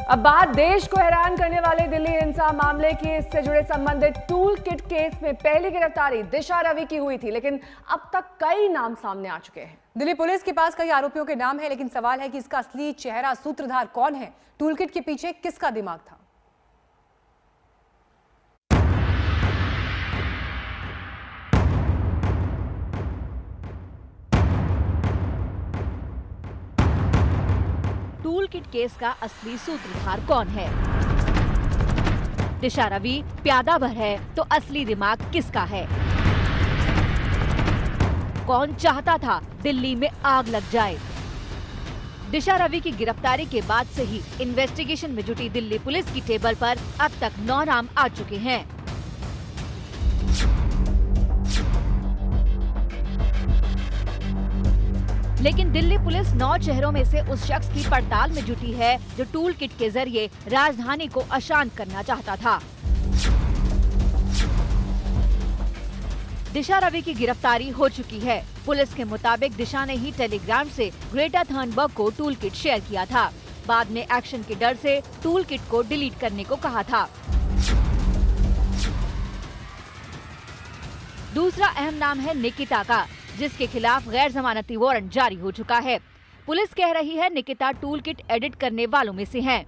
अब बात देश को हैरान करने वाले दिल्ली हिंसा मामले की। इससे जुड़े संबंधित टूल किट केस में पहली गिरफ्तारी दिशा रवि की हुई थी, लेकिन अब तक कई नाम सामने आ चुके हैं। दिल्ली पुलिस के पास कई आरोपियों के नाम है, लेकिन सवाल है कि इसका असली चेहरा, सूत्रधार कौन है? टूल किट के पीछे किसका दिमाग था? टूल किट केस का असली सूत्रधार कौन है? दिशा रवि प्यादा भर है तो असली दिमाग किसका है? कौन चाहता था दिल्ली में आग लग जाए? दिशा रवि की गिरफ्तारी के बाद से ही इन्वेस्टिगेशन में जुटी दिल्ली पुलिस की टेबल पर अब तक 9 नाम आ चुके हैं। लेकिन दिल्ली पुलिस 9 चेहरों में से उस शख्स की पड़ताल में जुटी है जो टूल किट के जरिए राजधानी को अशांत करना चाहता था। दिशा रवि की गिरफ्तारी हो चुकी है। पुलिस के मुताबिक दिशा ने ही टेलीग्राम से ग्रेटा थर्नबर्ग को टूल किट शेयर किया था। बाद में एक्शन के डर से टूल किट को डिलीट करने को कहा था। दूसरा अहम नाम है निकिता का, जिसके खिलाफ गैर जमानती वारंट जारी हो चुका है। पुलिस कह रही है निकिता टूल किट एडिट करने वालों में से हैं।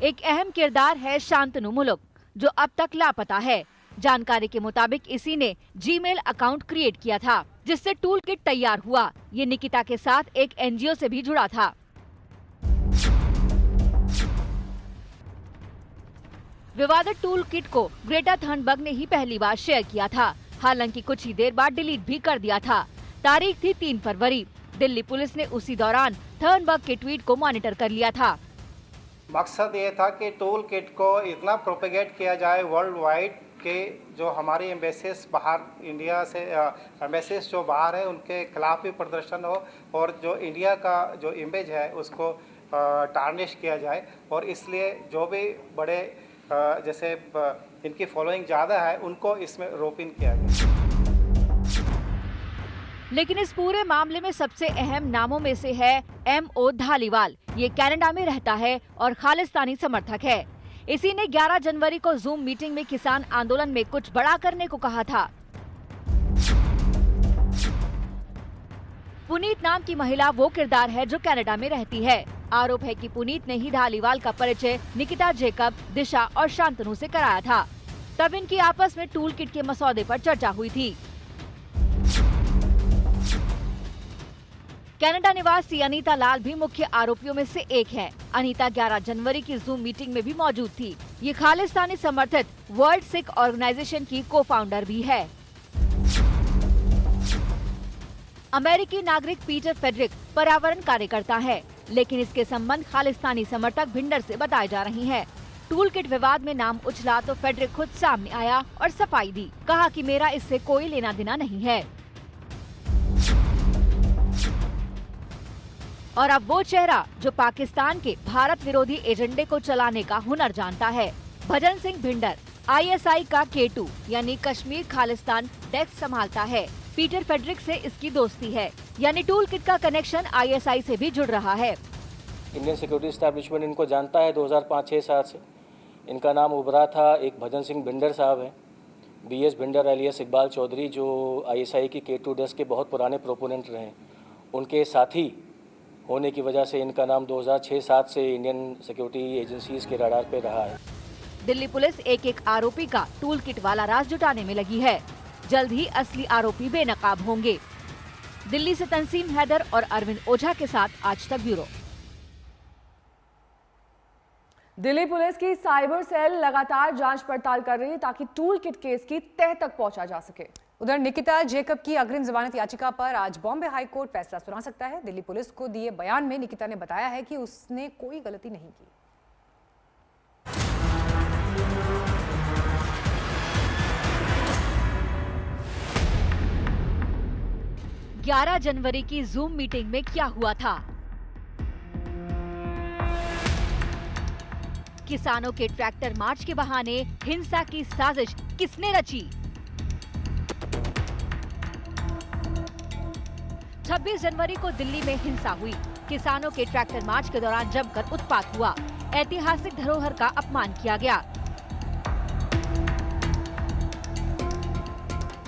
एक अहम किरदार है शांतनु मुलुक, जो अब तक लापता है। जानकारी के मुताबिक इसी ने जीमेल अकाउंट क्रिएट किया था, जिससे टूल किट तैयार हुआ। ये निकिता के साथ एक एनजीओ से भी जुड़ा था। विवादित टूल किट को ग्रेटा थर्नबर्ग ने ही पहली बार शेयर किया था। हालांकि कुछ ही देर बाद डिलीट भी कर दिया था। तारीख थी 3 फरवरी। दिल्ली पुलिस ने उसी दौरान थर्नबर्ग के ट्वीट को मॉनिटर कर लिया था। मकसद ये था कि टूल किट को इतना प्रोपेगेट किया जाए वर्ल्ड वाइड कि जो हमारी एम्बेसीज बाहर इंडिया से एम्बेसीज जो बाहर है उनके खिलाफ भी प्रदर्शन हो और जो इंडिया का जो इमेज है उसको टार्निश किया जाए। और इसलिए जो भी बड़े जैसे इनकी फॉलोइंग ज़्यादा है उनको इसमें रोप इन किया गया। लेकिन इस पूरे मामले में सबसे अहम नामों में से है M.O. धालीवाल। ये कनाडा में रहता है और खालिस्तानी समर्थक है। इसी ने 11 जनवरी को जूम मीटिंग में किसान आंदोलन में कुछ बड़ा करने को कहा था। पुनीत नाम की महिला वो किरदार है जो कनाडा में रहती है। आरोप है कि पुनीत ने ही धालीवाल का परिचय निकिता जेकब, दिशा और शांतनु से कराया था। तब इनकी आपस में टूल किट के मसौदे पर चर्चा हुई थी। कनाडा निवासी अनीता लाल भी मुख्य आरोपियों में से एक है। अनीता 11 जनवरी की जूम मीटिंग में भी मौजूद थी। ये खालिस्तानी समर्थित वर्ल्ड सिख ऑर्गेनाइजेशन की को-फाउंडर भी है। अमेरिकी नागरिक पीटर फेडरिक पर्यावरण कार्यकर्ता है, लेकिन इसके संबंध खालिस्तानी समर्थक भिंडर से बताए जा रही हैं। टूल किट विवाद में नाम उछला तो फेडरिक खुद सामने आया और सफाई दी। कहा कि मेरा इससे कोई लेना देना नहीं है। और अब वो चेहरा जो पाकिस्तान के भारत विरोधी एजेंडे को चलाने का हुनर जानता है, भजन सिंह भिंडर ISI का K2 यानी कश्मीर खालिस्तान डेस्क संभालता है। पीटर फेडरिक से इसकी दोस्ती है, यानी टूल किट का कनेक्शन ISI से भी जुड़ रहा है। इंडियन सिक्योरिटी एस्टैब्लिशमेंट इनको जानता है 2005-6 साल से। इनका नाम उभरा था। एक भजन सिंह भिंडर साहब हैं, BS भिंडर एलियस इकबाल चौधरी, जो ISI की K2 डेस्क के बहुत पुराने प्रोपोनेंट रहे। उनके साथी होने की वजह से इनका नाम 2006-7 से इंडियन सिक्योरिटी एजेंसीज के रडार पे रहा है। दिल्ली पुलिस एक आरोपी का टूल किट वाला राज जुटाने में लगी है। जल्द ही असली आरोपी बेनकाब होंगे। दिल्ली से तंसीम हैदर और अरविंद ओझा के साथ आज तक ब्यूरो। दिल्ली पुलिस की साइबर सेल लगातार जांच पड़ताल कर रही है ताकि टूल किट केस की तह तक पहुंचा जा सके। उधर निकिता जेकब की अग्रिम जमानत याचिका पर आज बॉम्बे हाई कोर्ट फैसला सुना सकता है। दिल्ली पुलिस को दिए बयान में निकिता ने बताया है कि उसने कोई गलती नहीं की। 11 जनवरी की जूम मीटिंग में क्या हुआ था? किसानों के ट्रैक्टर मार्च के बहाने हिंसा की साजिश किसने रची? 26 जनवरी को दिल्ली में हिंसा हुई। किसानों के ट्रैक्टर मार्च के दौरान जमकर उत्पात हुआ। ऐतिहासिक धरोहर का अपमान किया गया।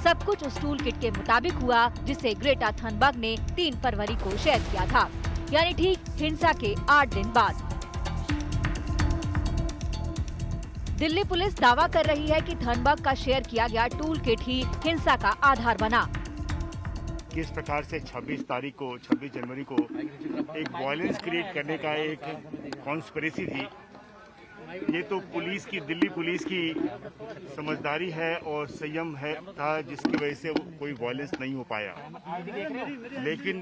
सब कुछ उस टूल किट के मुताबिक हुआ जिसे ग्रेटा थनबर्ग ने 3 फरवरी को शेयर किया था, यानी ठीक हिंसा के 8 दिन बाद। दिल्ली पुलिस दावा कर रही है कि थनबर्ग का शेयर किया गया टूल किट ही हिंसा का आधार बना। किस प्रकार से 26 जनवरी को एक वायलेंस क्रिएट करने का एक कॉन्स्पिरेसी थी, ये तो दिल्ली पुलिस की समझदारी है और संयम है था, जिसकी वजह से कोई वायलेंस नहीं हो पाया। लेकिन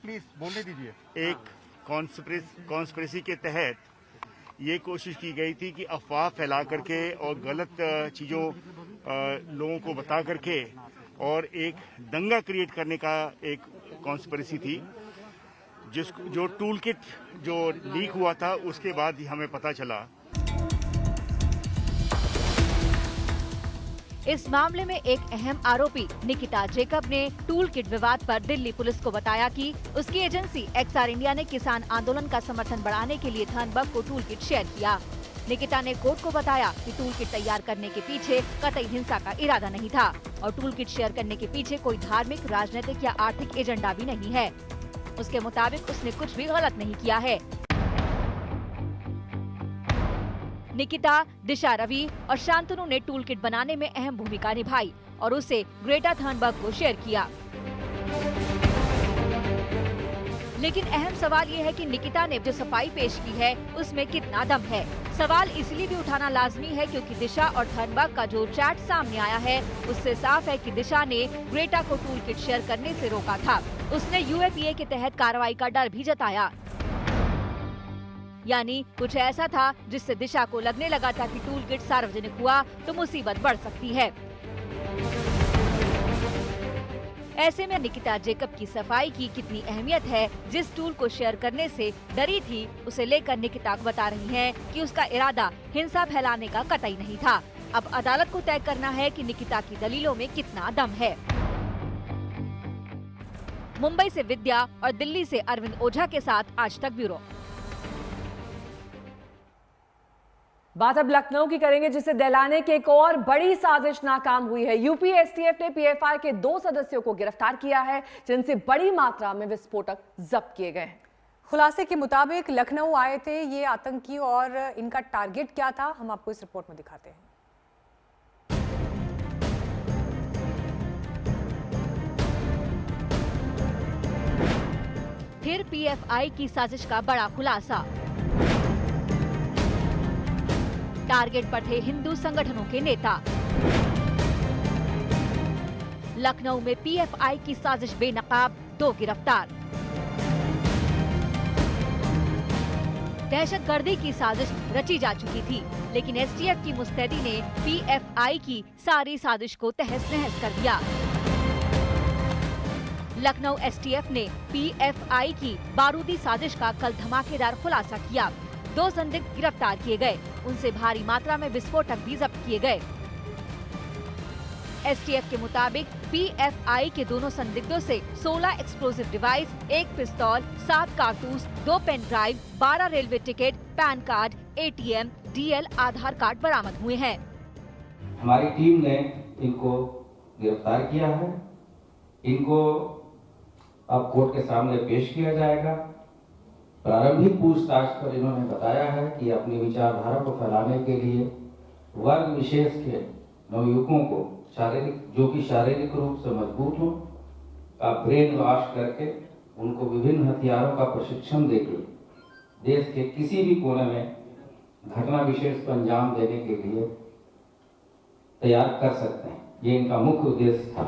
प्लीज बोलने दीजिए। एक कॉन्स्पिरेसी के तहत ये कोशिश की गई थी कि अफवाह फैला करके और गलत चीज़ों लोगों को बता करके और एक दंगा क्रिएट करने का एक कॉन्स्पिरेसी थी, जो टूल किट जो लीक हुआ था उसके बाद ही हमें पता चला। इस मामले में एक अहम आरोपी निकिता जेकब ने टूल किट विवाद पर दिल्ली पुलिस को बताया कि उसकी एजेंसी एक्सआर इंडिया ने किसान आंदोलन का समर्थन बढ़ाने के लिए थनबर्ग को टूल किट शेयर किया। निकिता ने कोर्ट को बताया कि टूल किट तैयार करने के पीछे कतई हिंसा का इरादा नहीं था और टूल किट शेयर करने के पीछे कोई धार्मिक, राजनीतिक या आर्थिक एजेंडा भी नहीं है। उसके मुताबिक उसने कुछ भी गलत नहीं किया है। निकिता, दिशा रवि और शांतनु ने टूल किट बनाने में अहम भूमिका निभाई और उसे ग्रेटा थनबर्ग को शेयर किया। लेकिन अहम सवाल ये है कि निकिता ने जो सफाई पेश की है उसमें कितना दम है। सवाल इसलिए भी उठाना लाजमी है क्योंकि दिशा और थनबर्ग का जो चैट सामने आया है उससे साफ है कि दिशा ने ग्रेटा को टूल किट शेयर करने से रोका था। उसने यूएपीए के तहत कार्रवाई का डर भी जताया, यानी कुछ ऐसा था जिससे दिशा को लगने लगा था कि टूल किट सार्वजनिक हुआ तो मुसीबत बढ़ सकती है। ऐसे में निकिता जेकब की सफाई की कितनी अहमियत है, जिस टूल को शेयर करने से डरी थी उसे लेकर निकिता बता रही हैं कि उसका इरादा हिंसा फैलाने का कतई नहीं था। अब अदालत को तय करना है कि निकिता की दलीलों में कितना दम है। मुंबई से विद्या और दिल्ली से अरविंद ओझा के साथ आज तक ब्यूरो। बात अब लखनऊ की करेंगे, जिसे दहलाने की एक और बड़ी साजिश नाकाम हुई है। यूपी एसटीएफ ने पीएफआई के 2 सदस्यों को गिरफ्तार किया है, जिनसे बड़ी मात्रा में विस्फोटक जब्त किए गए। खुलासे के मुताबिक लखनऊ आए थे ये आतंकी और इनका टारगेट क्या था, हम आपको इस रिपोर्ट में दिखाते हैं। फिर पीएफआई की साजिश का बड़ा खुलासा। टारगेट पर थे हिंदू संगठनों के नेता। लखनऊ में पीएफआई की साजिश बेनकाब, 2 गिरफ्तार। दहशतगर्दी की साजिश रची जा चुकी थी, लेकिन एसटीएफ की मुस्तैदी ने पीएफआई की सारी साजिश को तहस नहस कर दिया। लखनऊ एसटीएफ ने पीएफआई की बारूदी साजिश का कल धमाकेदार खुलासा किया। 2 संदिग्ध गिरफ्तार किए गए, उनसे भारी मात्रा में विस्फोटक भी जब्त किए गए। एसटीएफ के मुताबिक पीएफआई के दोनों संदिग्धों से 16 एक्सप्लोजिव डिवाइस, 1 पिस्तौल, 7 कारतूस, 2 pen drive, 12 railway ticket, PAN card, ATM, DL, Aadhaar card बरामद हुए हैं। हमारी टीम ने इनको गिरफ्तार किया है। इनको अब कोर्ट के सामने पेश किया जाएगा। प्रारंभिक पूछताछ पर इन्होंने बताया है कि अपनी विचारधारा को फैलाने के लिए वर्ग विशेष के नवयुवकों को शारीरिक रूप से मजबूत हो का ब्रेन वॉश करके उनको विभिन्न हथियारों का प्रशिक्षण देकर देश के किसी भी कोने में घटना विशेष को अंजाम देने के लिए तैयार कर सकते हैं। ये इनका मुख्य उद्देश्य था।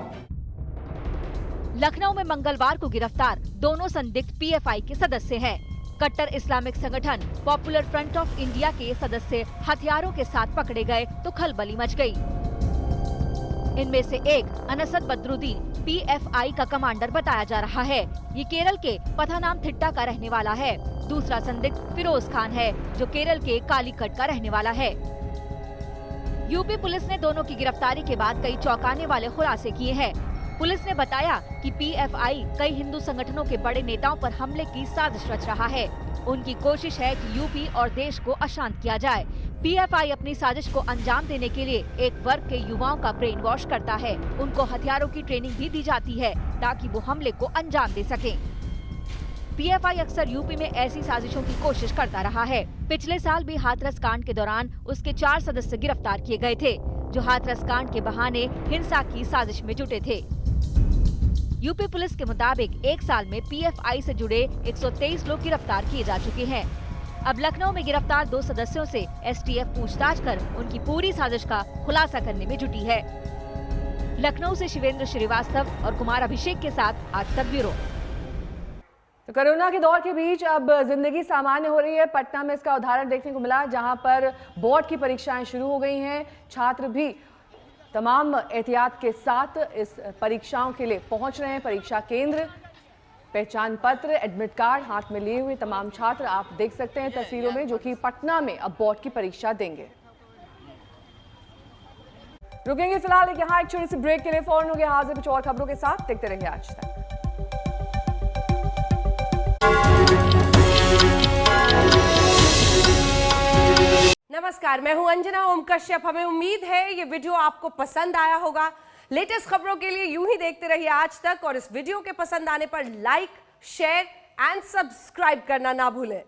लखनऊ में मंगलवार को गिरफ्तार दोनों संदिग्ध पीएफआई के सदस्य हैं। कट्टर इस्लामिक संगठन पॉपुलर फ्रंट ऑफ इंडिया के सदस्य हथियारों के साथ पकड़े गए तो खलबली मच गई। इनमें से एक अनसद बदरुद्दीन पीएफआई का कमांडर बताया जा रहा है। ये केरल के पथानामथिट्टा का रहने वाला है। दूसरा संदिग्ध फिरोज खान है, जो केरल के कालीकट का रहने वाला है। यूपी पुलिस ने दोनों की गिरफ्तारी के बाद कई चौंकाने वाले खुलासे किए हैं। पुलिस ने बताया कि पीएफआई कई हिंदू संगठनों के बड़े नेताओं पर हमले की साजिश रच रहा है। उनकी कोशिश है कि यूपी और देश को अशांत किया जाए। पीएफआई अपनी साजिश को अंजाम देने के लिए एक वर्ग के युवाओं का ब्रेन वॉश करता है। उनको हथियारों की ट्रेनिंग भी दी जाती है ताकि वो हमले को अंजाम दे सकें। पीएफआई अक्सर यूपी में ऐसी साजिशों की कोशिश करता रहा है। पिछले साल भी हाथरस कांड के दौरान उसके 4 सदस्य गिरफ्तार किए गए थे, जो हाथरस कांड के बहाने हिंसा की साजिश में जुटे थे। यूपी पुलिस के मुताबिक एक साल में पीएफआई से जुड़े 123 लोग गिरफ्तार किए जा चुके हैं। अब लखनऊ में गिरफ्तार 2 सदस्यों से एसटीएफ पूछताछ कर उनकी पूरी साजिश का खुलासा करने में जुटी है। लखनऊ से शिवेंद्र श्रीवास्तव और कुमार अभिषेक के साथ आज तक ब्यूरो। तो कोरोना के दौर के बीच अब जिंदगी सामान्य हो रही है। पटना में इसका उदाहरण देखने को मिला, जहां पर बोर्ड की परीक्षाएं शुरू हो गई हैं। छात्र भी तमाम एहतियात के साथ इस परीक्षाओं के लिए पहुंच रहे हैं। परीक्षा केंद्र, पहचान पत्र, एडमिट कार्ड हाथ में लिए हुए तमाम छात्र आप देख सकते हैं तस्वीरों में, जो कि पटना में अब बोर्ड की परीक्षा देंगे। रुकेंगे फिलहाल यहाँ एक छोटी सी ब्रेक के लिए। फौरन हो गया हाजिर कुछ और खबरों के साथ। देखते रहिए आज तक। नमस्कार, मैं हूं अंजना ओम कश्यप। हमें उम्मीद है ये वीडियो आपको पसंद आया होगा। लेटेस्ट खबरों के लिए यूं ही देखते रहिए आज तक, और इस वीडियो के पसंद आने पर लाइक, शेयर एंड सब्सक्राइब करना ना भूलें।